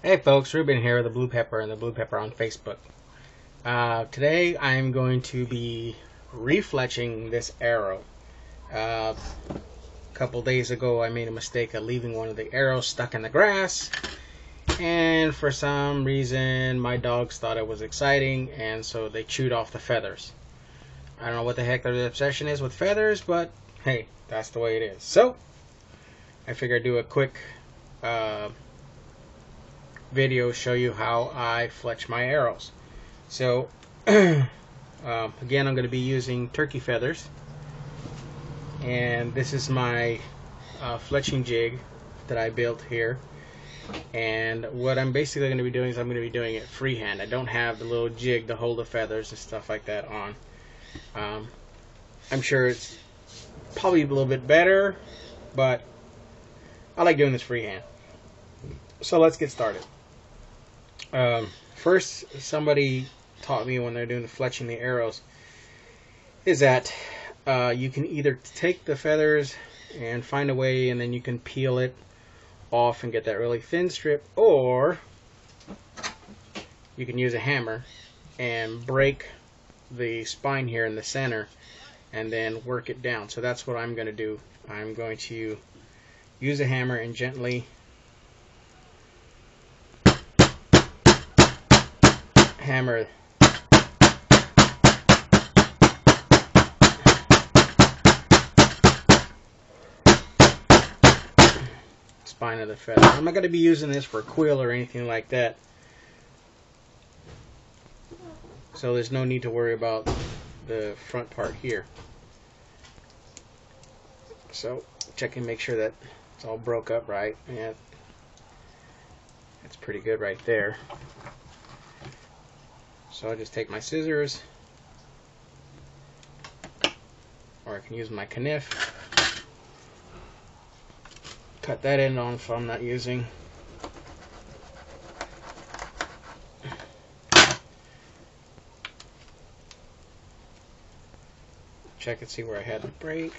Hey folks, Ruben here, the Blue Pepper and the Blue Pepper on Facebook. Today I'm going to be refletching this arrow. A couple days ago I made a mistake of leaving one of the arrows stuck in the grass, and for some reason my dogs thought it was exciting and so they chewed off the feathers. I don't know what the heck their obsession is with feathers, but hey, that's the way it is. So I figured I'd do a quick video show you how I fletch my arrows. So again, I'm going to be using turkey feathers, and this is my fletching jig that I built here. And what I'm basically going to be doing is I'm going to be doing it freehand. I don't have the little jig to hold the feathers and stuff like that on. I'm sure it's probably a little bit better, but I like doing this freehand. So let's get started. First, somebody taught me when they're doing the fletching the arrows is that you can either take the feathers and find a way, and then you can peel it off and get that really thin strip, or you can use a hammer and break the spine here in the center and then work it down. So that's what I'm going to do. I'm going to use a hammer and gently hammer spine of the feather. I'm not going to be using this for a quill or anything like that, so there's no need to worry about the front part here. So check and make sure that it's all broke up right. Yeah, that's pretty good right there. So I'll just take my scissors, or I can use my knife, cut that end on if I'm not using. Check and see where I had the break.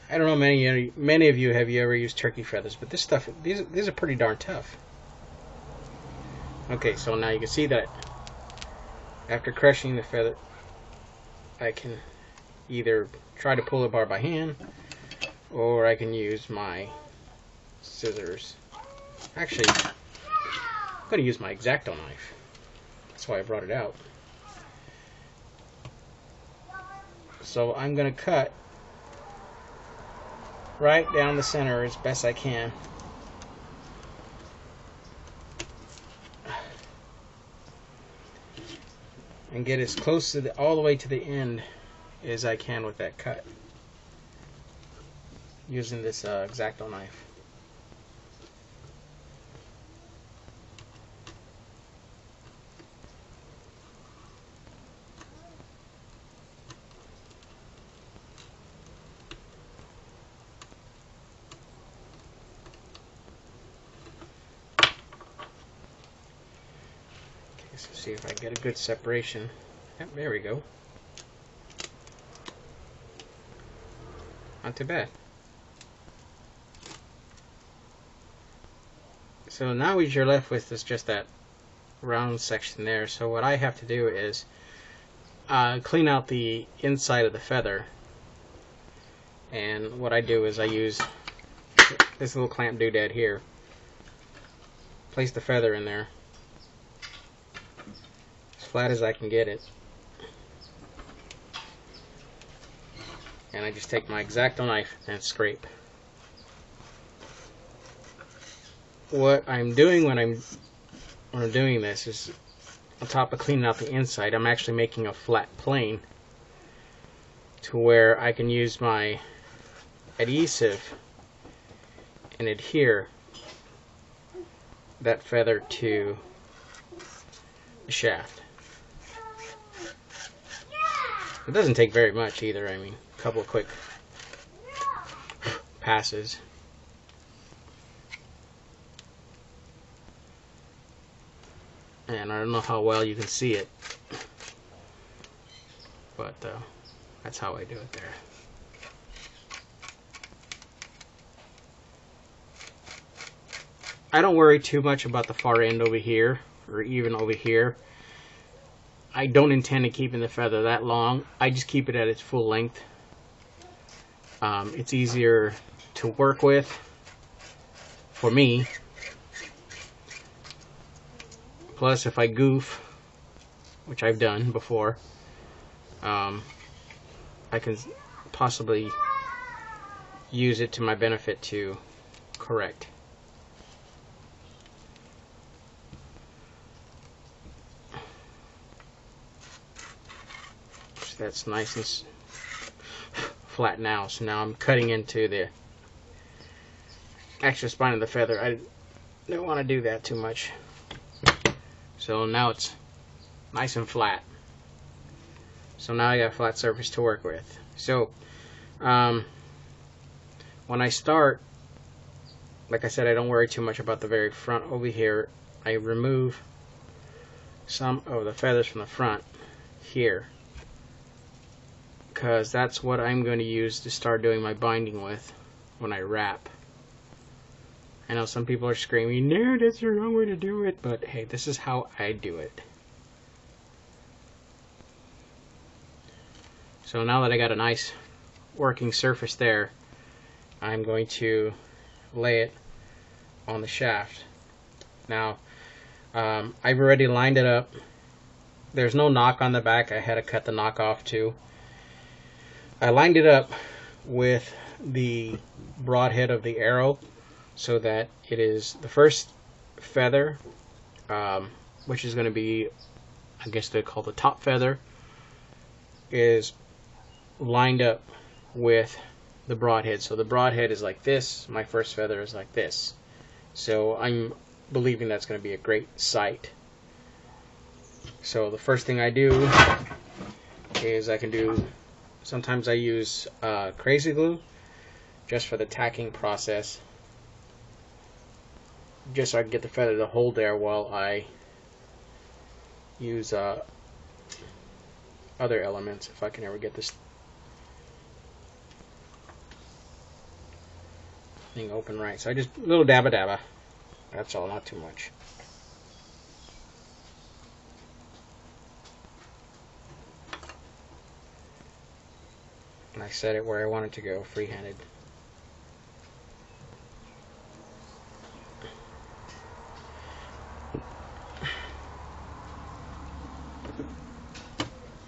I don't know many of you have you ever used turkey feathers, but this stuff, these are pretty darn tough. Okay, so now you can see that after crushing the feather, I can either try to pull it apart by hand, or I can use my scissors. Actually, I'm going to use my X-Acto knife. That's why I brought it out. So I'm going to cut right down the center as best I can. And get as close to all the way to the end as I can with that cut, using this X-Acto knife. Okay, so see if I can get a good separation. Yep, there we go. Not too bad. So now what you're left with is just that round section there. So what I have to do is clean out the inside of the feather. And what I do is I use this little clamp doodad here. Place the feather in there as flat as I can get it. And I just take my X-Acto knife and scrape. What I'm doing when I'm doing this is, on top of cleaning out the inside, I'm actually making a flat plane to where I can use my adhesive and adhere that feather to the shaft. It doesn't take very much either. I mean, a couple of quick passes. And I don't know how well you can see it, but That's how I do it there. I don't worry too much about the far end over here, or even over here. I don't intend to keeping the feather that long. I just keep it at its full length. It's easier to work with for me. Plus, if I goof, which I've done before, I can possibly use it to my benefit to correct. So that's nice and flat now. So now I'm cutting into the extra spine of the feather. I don't want to do that too much. So now it's nice and flat. So now I got a flat surface to work with. So when I start, like I said, I don't worry too much about the very front over here. I remove some of the feathers from the front here, because that's what I'm going to use to start doing my binding with when I wrap. I know some people are screaming, no, that's the wrong way to do it, but hey, this is how I do it. So now that I got a nice working surface there, I'm going to lay it on the shaft. Now, I've already lined it up. There's no knock on the back. I had to cut the knock off too. I lined it up with the broadhead of the arrow so that it is the first feather, which is going to be, I guess they call the top feather, is lined up with the broadhead. So the broadhead is like this, my first feather is like this. So I'm believing that's going to be a great sight. So the first thing I do is sometimes I use crazy glue just for the tacking process, just so I can get the feather to hold there while I use other elements, if I can ever get this thing open right. So I just, a little dabba dabba, that's all, not too much. And I set it where I want it to go, free-handed.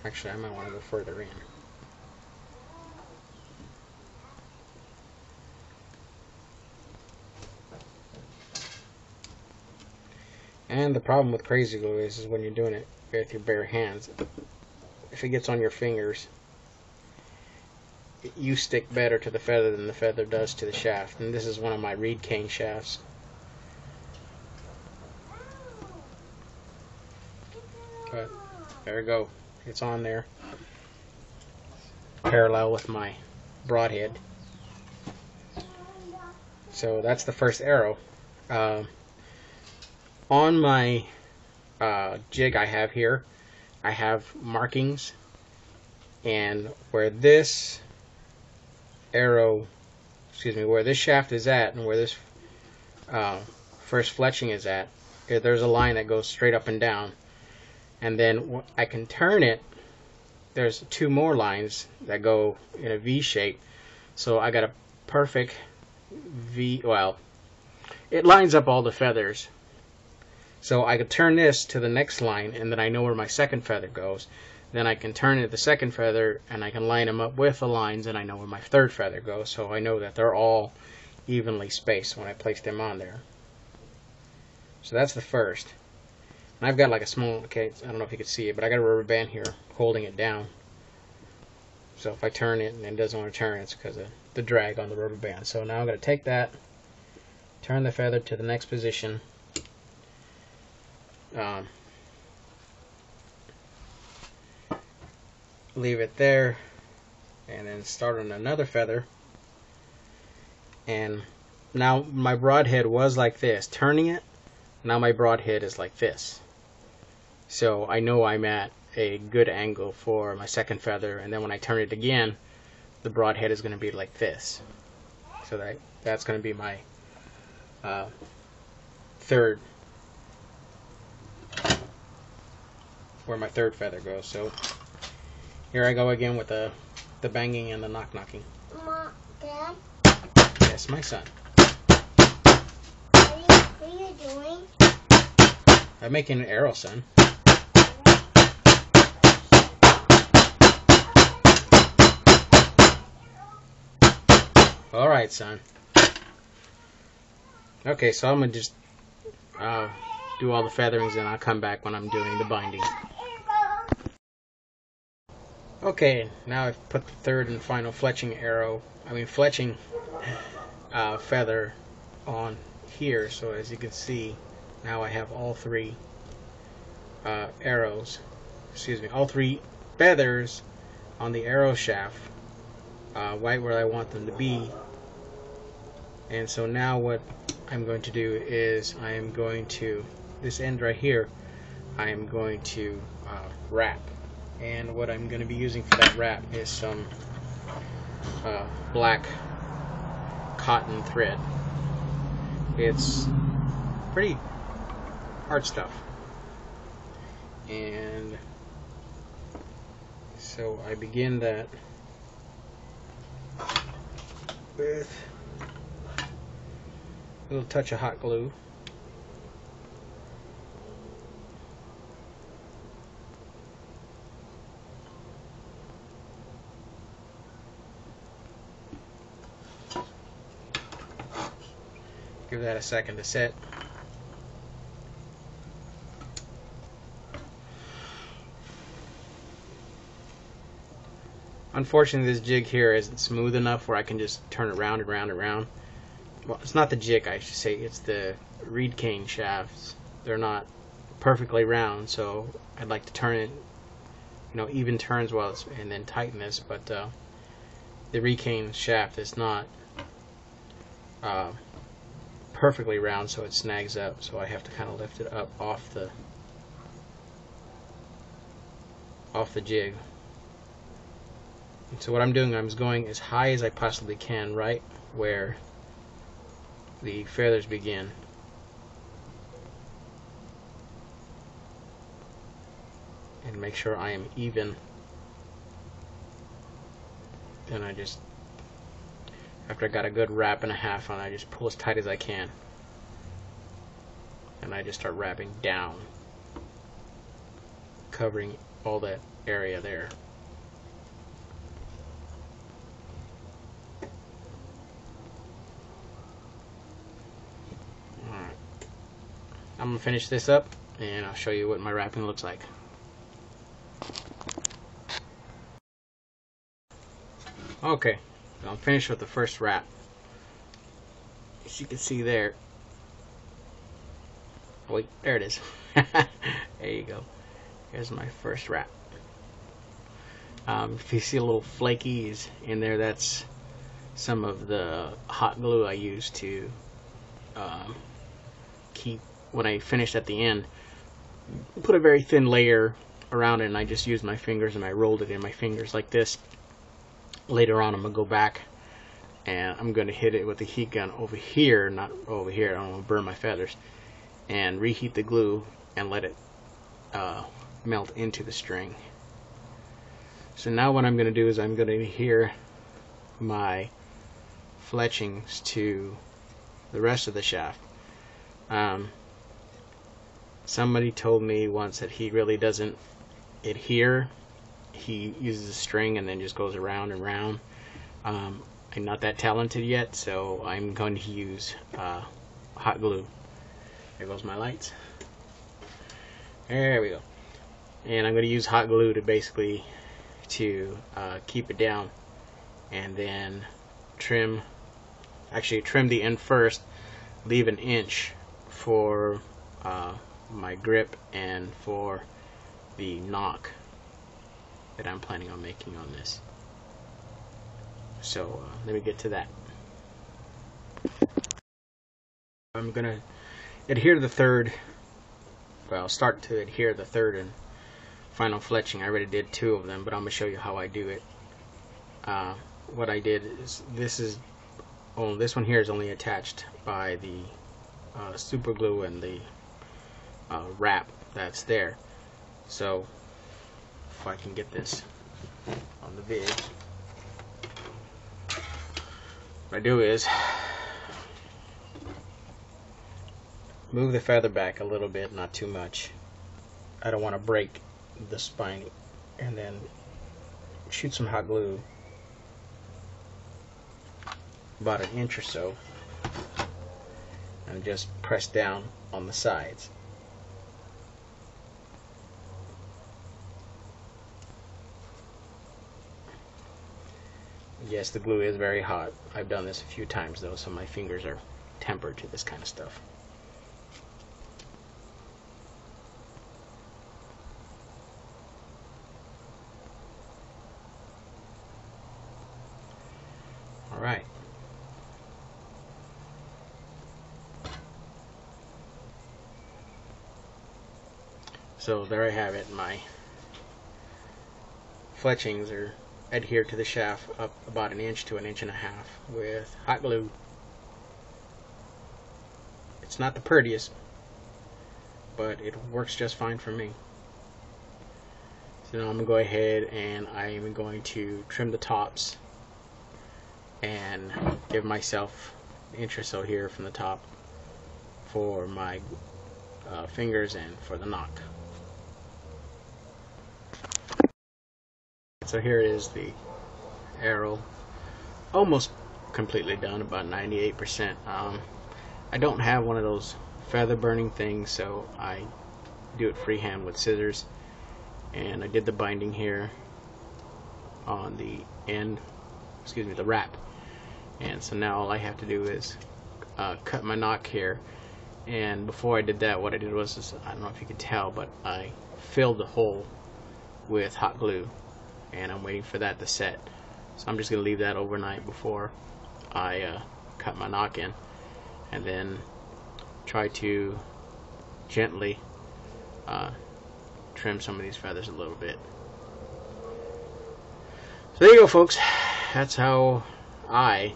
Actually, I might want to go further in. And the problem with crazy glue is when you're doing it with your bare hands, if it gets on your fingers, you stick better to the feather than the feather does to the shaft. And this is one of my reed cane shafts. But there we go. It's on there, parallel with my broadhead. So that's the first arrow. On my jig I have here, I have markings, and where this arrow, where this shaft is at and where this first fletching is at, there's a line that goes straight up and down. And then I can turn it, there's two more lines that go in a V shape. So I got a perfect V, well, it lines up all the feathers. So I could turn this to the next line, and then I know where my second feather goes. Then I can turn it to the second feather, and I can line them up with the lines, and I know where my third feather goes. So I know that they're all evenly spaced when I place them on there. So that's the first. And I've got like a small, okay, I don't know if you can see it, but I got a rubber band here holding it down. So if I turn it and it doesn't want to turn, it's because of the drag on the rubber band. So now I'm going to take that, turn the feather to the next position, leave it there, and then start on another feather. And now my broadhead was like this, turning it, now my broadhead is like this. So I know I'm at a good angle for my second feather, and then when I turn it again, the broad head is going to be like this. So that's going to be my third, where my third feather goes. So here I go again with the banging and the knock-knocking. Mom, Dad? Yes, my son. What are you doing? I'm making an arrow, son. Alright, son. Okay, so I'm going to just do all the featherings, and I'll come back when I'm doing the binding. Okay, now I've put the third and final fletching feather on here. So as you can see, now I have all three all three feathers on the arrow shaft, right where I want them to be. And so now what I'm going to do is I am going to, this end right here, I am going to wrap. And what I'm going to be using for that wrap is some black cotton thread. It's pretty hard stuff. And so I begin that with a little touch of hot glue. Give that a second to set. Unfortunately, this jig here isn't smooth enough where I can just turn it round and round and round. Well, it's not the jig, I should say, it's the reed cane shafts. They're not perfectly round, so I'd like to turn it, even turns while it's, and then tighten this, but the reed cane shaft is not perfectly round, so it snags up, so I have to kind of lift it up off the jig. And so what I'm doing, I'm going as high as I possibly can, right where the feathers begin. And make sure I am even. Then I just, after I got a good wrap and a half on, I just pull as tight as I can. And I just start wrapping down, covering all that area there. Alright. I'm going to finish this up and I'll show you what my wrapping looks like. Okay, so I'm finished with the first wrap. As you can see there. Oh, wait, there it is. There you go. Here's my first wrap. If you see a little flakies in there, that's some of the hot glue I used to keep, when I finished at the end, put a very thin layer around it, and I just used my fingers and I rolled it in my fingers like this. Later on I'm going to go back and I'm going to hit it with the heat gun over here, not over here, I don't want to burn my feathers, and reheat the glue and let it melt into the string. So now what I'm going to do is I'm going to adhere my fletchings to the rest of the shaft. Somebody told me once that he really doesn't adhere. He uses a string and then just goes around and round. I'm not that talented yet, so I'm going to use hot glue. There goes my lights. There we go. And I'm going to use hot glue to basically keep it down, and then trim the end first, leave an inch for my grip and for the knock that I'm planning on making on this. So let me get to that. I'm gonna adhere the third, well, start to adhere the third and final fletching. I already did 2 of them, but I'm gonna show you how I do it. What I did is this one here is only attached by the super glue and the wrap that's there. So if I can get this on the vid, what I do is move the feather back a little bit, not too much. I don't want to break the spine, and then shoot some hot glue about 1 inch or so, and just press down on the sides. Yes, the glue is very hot. I've done this a few times though, so my fingers are tempered to this kind of stuff. Alright. So there I have it. My fletchings are adhered to the shaft up about 1 inch to 1.5 inches with hot glue. It's not the prettiest, but it works just fine for me. So now I'm going to go ahead and I am going to trim the tops and give myself 1 inch or so here from the top for my fingers and for the knock. So here is the arrow, almost completely done, about 98%. I don't have one of those feather burning things, so I do it freehand with scissors, and I did the binding here on the end, the wrap, and so now all I have to do is cut my knock here. And before I did that, what I did was, I don't know if you can tell, but I filled the hole with hot glue, and I'm waiting for that to set. So I'm just going to leave that overnight before I cut my knock in, and then try to gently trim some of these feathers a little bit. So there you go, folks. That's how I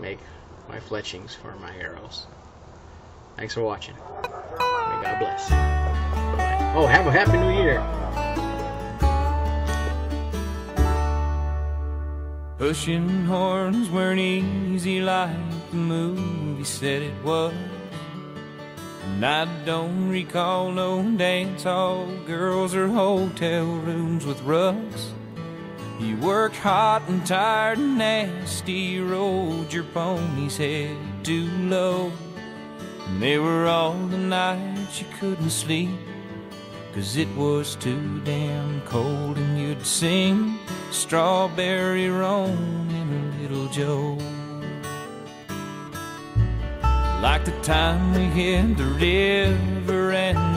make my fletchings for my arrows. Thanks for watching. May God bless. Bye-bye. Oh, have a Happy New Year. Pushing horns weren't easy like the movie said it was, and I don't recall no dance hall girls or hotel rooms with rugs. You worked hot and tired and nasty, rode your pony's head too low, and they were all the nights you couldn't sleep 'cause it was too damn cold, and you'd sing Strawberry Roan in a Little Joe. Like the time we hit the river and